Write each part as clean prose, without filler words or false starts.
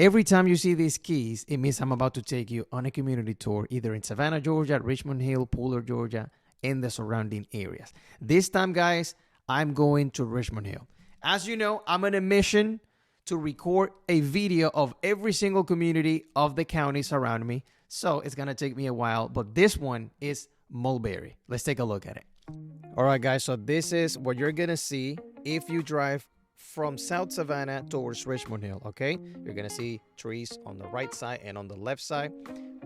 Every time you see these keys, it means I'm about to take you on a community tour, either in Savannah, Georgia, Richmond Hill, Pooler, Georgia, and the surrounding areas. This time, guys, I'm going to Richmond Hill. As you know, I'm on a mission to record a video of every single community of the counties around me. So it's going to take me a while, but this one is Mulberry. Let's take a look at it. All right, guys, so this is what you're going to see if you drive from South Savannah towards Richmond Hill, okay? You're going to see trees on the right side and on the left side,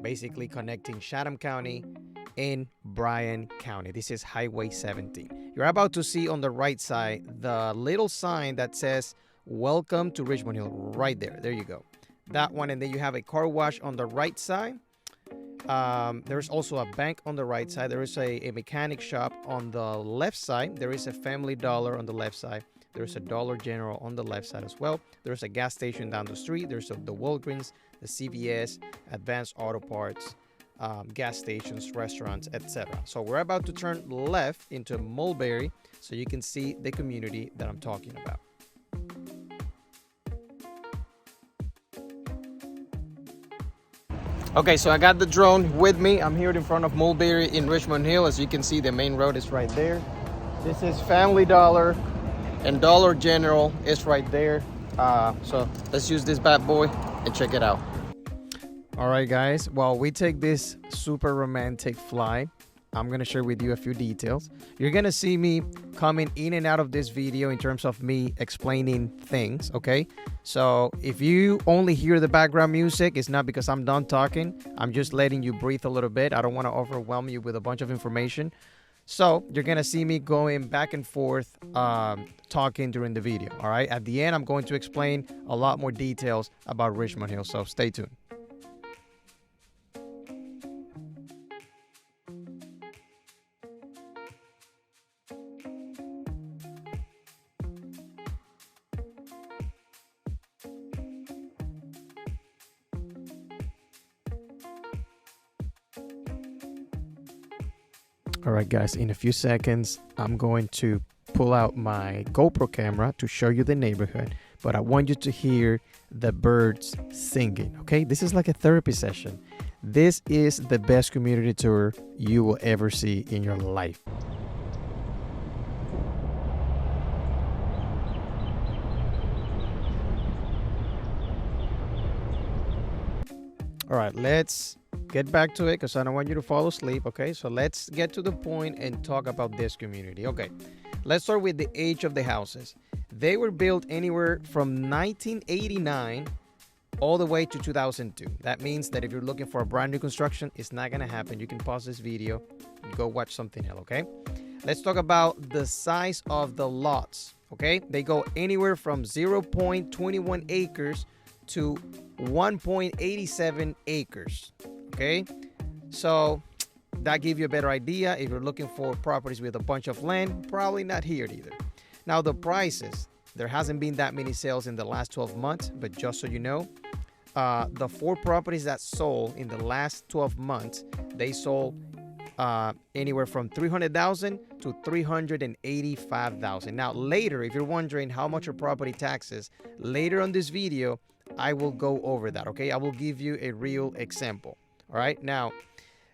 basically connecting Chatham County and Bryan County. This is Highway 17. You're about to see on the right side the little sign that says, "Welcome to Richmond Hill," right there. There you go. That one, and then you have a car wash on the right side. There's also a bank on the right side. There is a mechanic shop on the left side. There is a Family Dollar on the left side. There's a Dollar General on the left side as well. There's a gas station down the street. There's the Walgreens, the CVS, Advanced Auto Parts, gas stations, restaurants, etc. So we're about to turn left into Mulberry so you can see the community that I'm talking about. Okay, so I got the drone with me. I'm here in front of Mulberry in Richmond Hill. As you can see, the main road is right there. This is Family Dollar and Dollar General is right there. So let's use this bad boy and check it out. All right, guys, while we take this super romantic flight, I'm going to share with you a few details. You're going to see me coming in and out of this video in terms of me explaining things, okay? So if you only hear the background music, it's not because I'm done talking. I'm just letting you breathe a little bit. I don't want to overwhelm you with a bunch of information. So you're going to see me going back and forth talking during the video, all right? At the end, I'm going to explain a lot more details about Richmond Hill, so stay tuned. All right, guys, in a few seconds, I'm going to pull out my GoPro camera to show you the neighborhood, but I want you to hear the birds singing, okay? This is like a therapy session. This is the best community tour you will ever see in your life. All right, let's get back to it because I don't want you to fall asleep, okay? So let's get to the point and talk about this community. Okay, let's start with the age of the houses. They were built anywhere from 1989 all the way to 2002. That means that if you're looking for a brand new construction, it's not gonna happen. You can pause this video and go watch something else, okay? Let's talk about the size of the lots, okay? They go anywhere from 0.21 acres to 1.87 acres, okay? So that gives you a better idea. If you're looking for properties with a bunch of land, probably not here either. Now the prices, there hasn't been that many sales in the last 12 months, but just so you know, the 4 properties that sold in the last 12 months, they sold anywhere from $300,000 to $385,000. Now later, if you're wondering how much are property taxes, later on this video I will go over that, okay? I will give you a real example. All right, now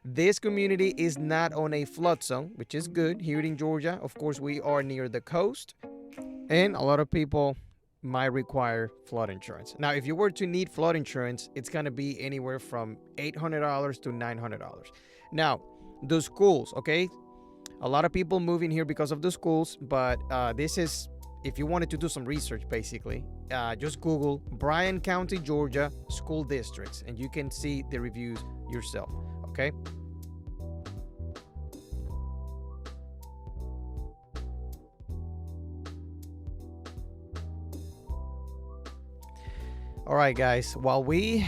this community is not on a flood zone, which is good. Here in Georgia, of course, we are near the coast, and a lot of people might require flood insurance. Now, if you were to need flood insurance, it's going to be anywhere from $800 to $900. Now, the schools, okay? A lot of people move in here because of the schools, but this is, if you wanted to do some research, basically, just Google Bryan County, Georgia school districts, and you can see the reviews yourself, okay? All right, guys, while we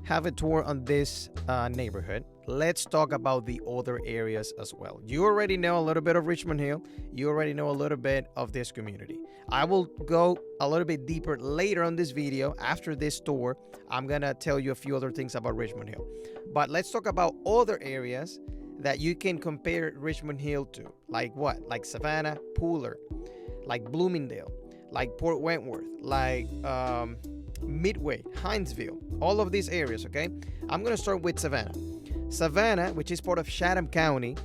have a tour on this neighborhood, let's talk about the other areas as well. You already know a little bit of Richmond Hill. You already know a little bit of this community. I will go a little bit deeper later on this video. After this tour, I'm gonna tell you a few other things about Richmond Hill. But let's talk about other areas that you can compare Richmond Hill to. Like what? Like Savannah, Pooler, like Bloomingdale, like Port Wentworth, like Midway, Hinesville, all of these areas, okay? I'm going to start with Savannah. Savannah, which is part of Chatham County,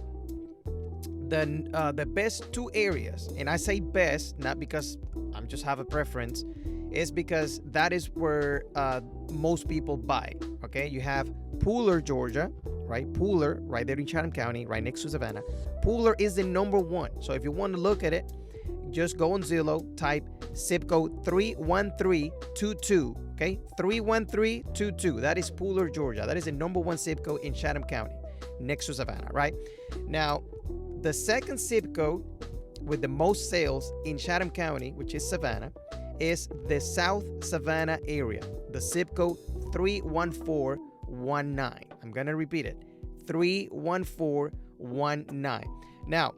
the best two areas, and I say best not because I just have a preference, is because that is where most people buy, okay? You have Pooler, Georgia, right? Pooler, right there in Chatham County, right next to Savannah. Pooler is the number one. So if you want to look at it, just go on Zillow, type zip code 31322, okay? 31322. That is Pooler, Georgia. That is the number one zip code in Chatham County, next to Savannah, right? Now, the second zip code with the most sales in Chatham County, which is Savannah, is the South Savannah area. The zip code 31419. I'm going to repeat it. 31419. Now,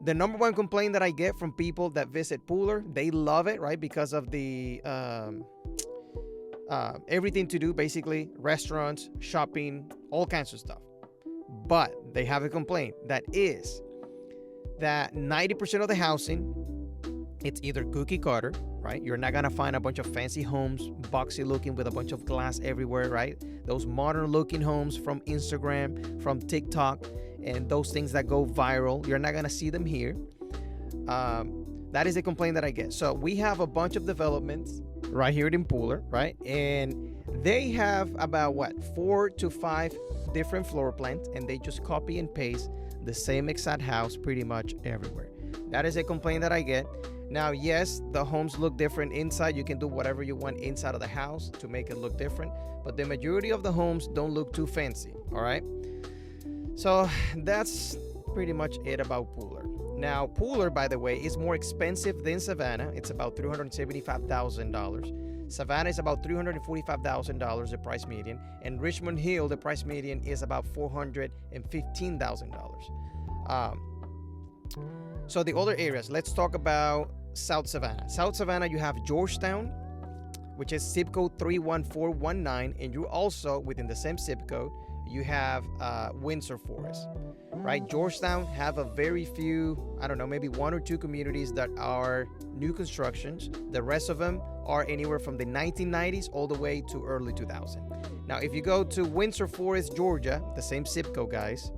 the number one complaint that I get from people that visit Pooler, they love it, right? Because of the everything to do, basically, restaurants, shopping, all kinds of stuff. But they have a complaint that is that 90% of the housing, it's either cookie cutter, right? You're not gonna find a bunch of fancy homes, boxy looking with a bunch of glass everywhere, right? Those modern looking homes from Instagram, from TikTok, and those things that go viral, you're not gonna see them here. That is a complaint that I get. So we have a bunch of developments right here in Pooler, right? And they have about 4 to 5 different floor plans, and they just copy and paste the same exact house pretty much everywhere. That is a complaint that I get. Now, yes, the homes look different inside. You can do whatever you want inside of the house to make it look different, but the majority of the homes don't look too fancy, all right? So that's pretty much it about Pooler. Now, Pooler, by the way, is more expensive than Savannah. It's about $375,000. Savannah is about $345,000, the price median, and Richmond Hill, the price median is about $415,000. So the other areas, let's talk about South Savannah. South Savannah, you have Georgetown, which is zip code 31419, and you also, within the same zip code, you have Windsor Forest, right? Georgetown have a very few, I don't know, maybe 1 or 2 communities that are new constructions. The rest of them are anywhere from the 1990s all the way to early 2000. Now, if you go to Windsor Forest, Georgia, the same zip code, guys,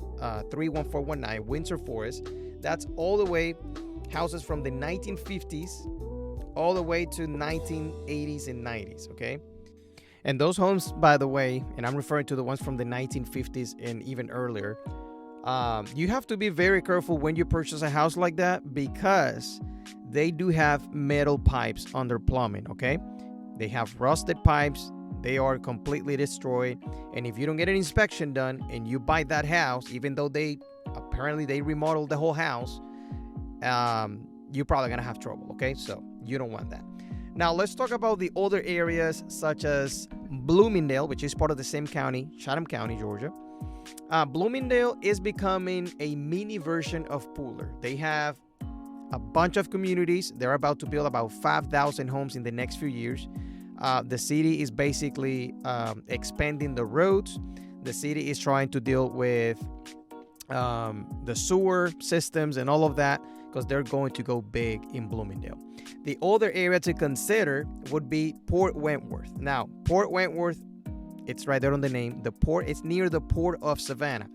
31419, Windsor Forest, that's all the way houses from the 1950s all the way to 1980s and 90s, okay? And those homes, by the way, and I'm referring to the ones from the 1950s and even earlier, you have to be very careful when you purchase a house like that because they do have metal pipes under plumbing, okay? They have rusted pipes. They are completely destroyed. And if you don't get an inspection done and you buy that house, even though they remodeled the whole house, you're probably gonna have trouble, okay? So you don't want that. Now let's talk about the other areas such as Bloomingdale, which is part of the same county, Chatham County, Georgia. Bloomingdale is becoming a mini version of Pooler. They have a bunch of communities. They're about to build about 5,000 homes in the next few years. The city is basically expanding the roads. The city is trying to deal with the sewer systems and all of that because they're going to go big in Bloomingdale. The other area to consider would be Port Wentworth. Now, Port Wentworth, it's right there on the name. The port, it's near the Port of Savannah.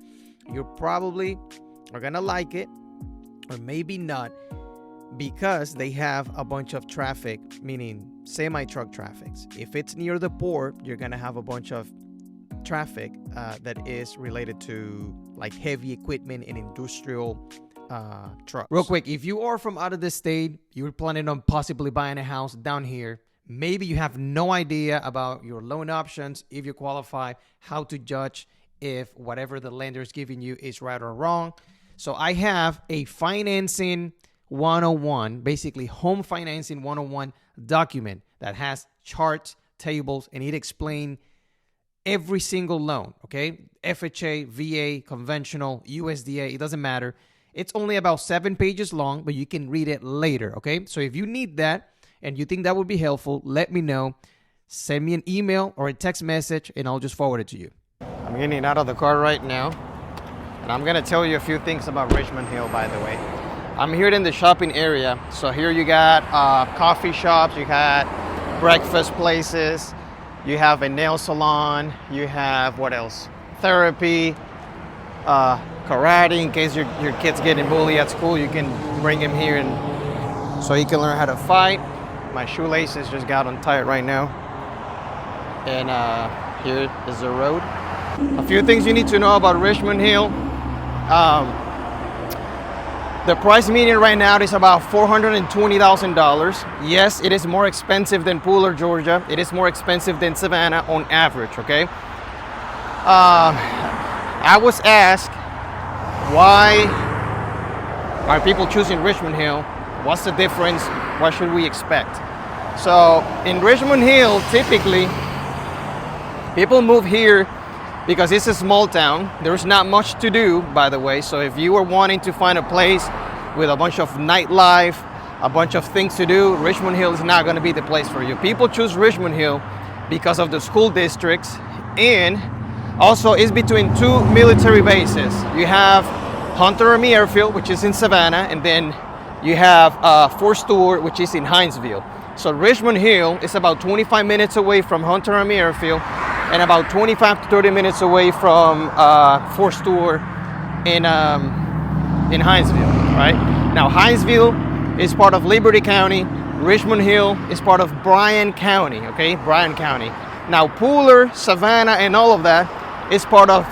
You probably are gonna like it, or maybe not, because they have a bunch of traffic, meaning semi-truck traffics. If it's near the port, you're gonna have a bunch of traffic that is related to like heavy equipment and industrial trucks. Real quick, if you are from out of the state, you're planning on possibly buying a house down here, maybe you have no idea about your loan options, if you qualify, how to judge if whatever the lender is giving you is right or wrong. So I have a financing 101, basically home financing 101 document that has charts, tables, and it explains every single loan, okay? FHA, VA, conventional, USDA, it doesn't matter. It's only about 7 pages long, but you can read it later, okay? So if you need that and you think that would be helpful, let me know. Send me an email or a text message, and I'll just forward it to you. I'm getting out of the car right now, and I'm going to tell you a few things about Richmond Hill, by the way. I'm here in the shopping area. So here you got coffee shops, you got breakfast places. You have a nail salon. You have what else? Therapy, karate. In case your kid's getting bullied at school, you can bring him here and so he can learn how to fight. My shoelaces just got untied right now. And here is the road. A few things you need to know about Richmond Hill. The price median right now is about $420,000. Yes, it is more expensive than Pooler, Georgia. It is more expensive than Savannah on average, okay? I was asked, why are people choosing Richmond Hill? What's the difference? What should we expect? So in Richmond Hill, typically, people move here because it's a small town. There's not much to do, by the way. So if you are wanting to find a place with a bunch of nightlife, a bunch of things to do, Richmond Hill is not going to be the place for you. People choose Richmond Hill because of the school districts, and also it's between two military bases. You have Hunter Army Airfield, which is in Savannah, and then you have Fort Stewart, which is in Hinesville. So Richmond Hill is about 25 minutes away from Hunter Army Airfield and about 25 to 30 minutes away from Fort Stewart in Hinesville, right? Now Hinesville is part of Liberty County. Richmond Hill is part of Bryan County, okay? Bryan County. Now Pooler, Savannah, and all of that is part of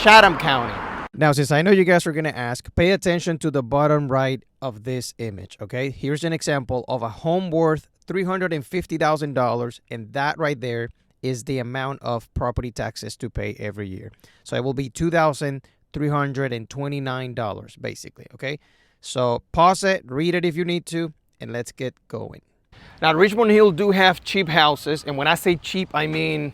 Chatham County. Now, since I know you guys are going to ask, pay attention to the bottom right of this image, okay? Here's an example of a home worth $350,000, and that right there is the amount of property taxes to pay every year. So it will be $2,329 basically, okay? So pause it, read it if you need to, and let's get going. Now, Richmond Hill do have cheap houses, and when I say cheap, I mean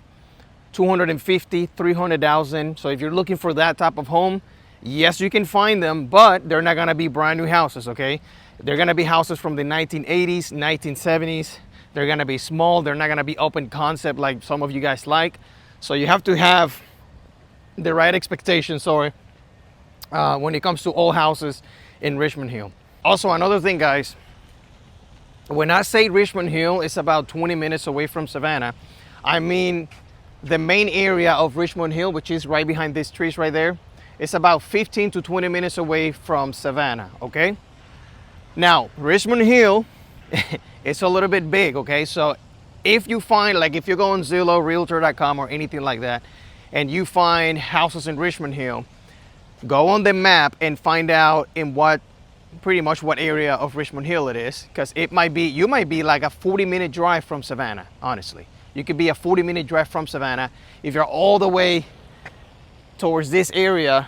$250,000, $300,000. So if you're looking for that type of home, yes, you can find them, but they're not gonna be brand new houses, okay? They're gonna be houses from the 1980s, 1970s. They're gonna be small. They're not gonna be open concept like some of you guys like. So you have to have the right expectations, when it comes to all houses in Richmond Hill. Also, another thing, guys, when I say Richmond Hill, it's about 20 minutes away from Savannah. I mean, the main area of Richmond Hill, which is right behind these trees right there, is about 15 to 20 minutes away from Savannah, okay? Now, Richmond Hill, it's a little bit big, okay? So if you find, like if you go on Zillow, Realtor.com or anything like that, and you find houses in Richmond Hill, go on the map and find out in pretty much what area of Richmond Hill it is, because you might be like a 40-minute drive from Savannah, honestly. You could be a 40-minute drive from Savannah. If you're all the way towards this area,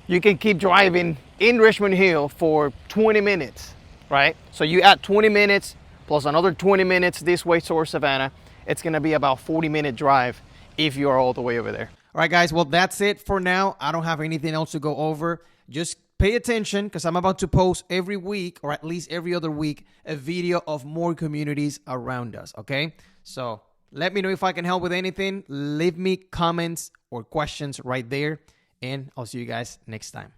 you can keep driving in Richmond Hill for 20 minutes, right? So you add 20 minutes plus another 20 minutes this way towards Savannah. It's gonna be about 40-minute drive if you're all the way over there. All right, guys, well, that's it for now. I don't have anything else to go over. Just pay attention because I'm about to post every week, or at least every other week, a video of more communities around us, okay? So let me know if I can help with anything. Leave me comments or questions right there, and I'll see you guys next time.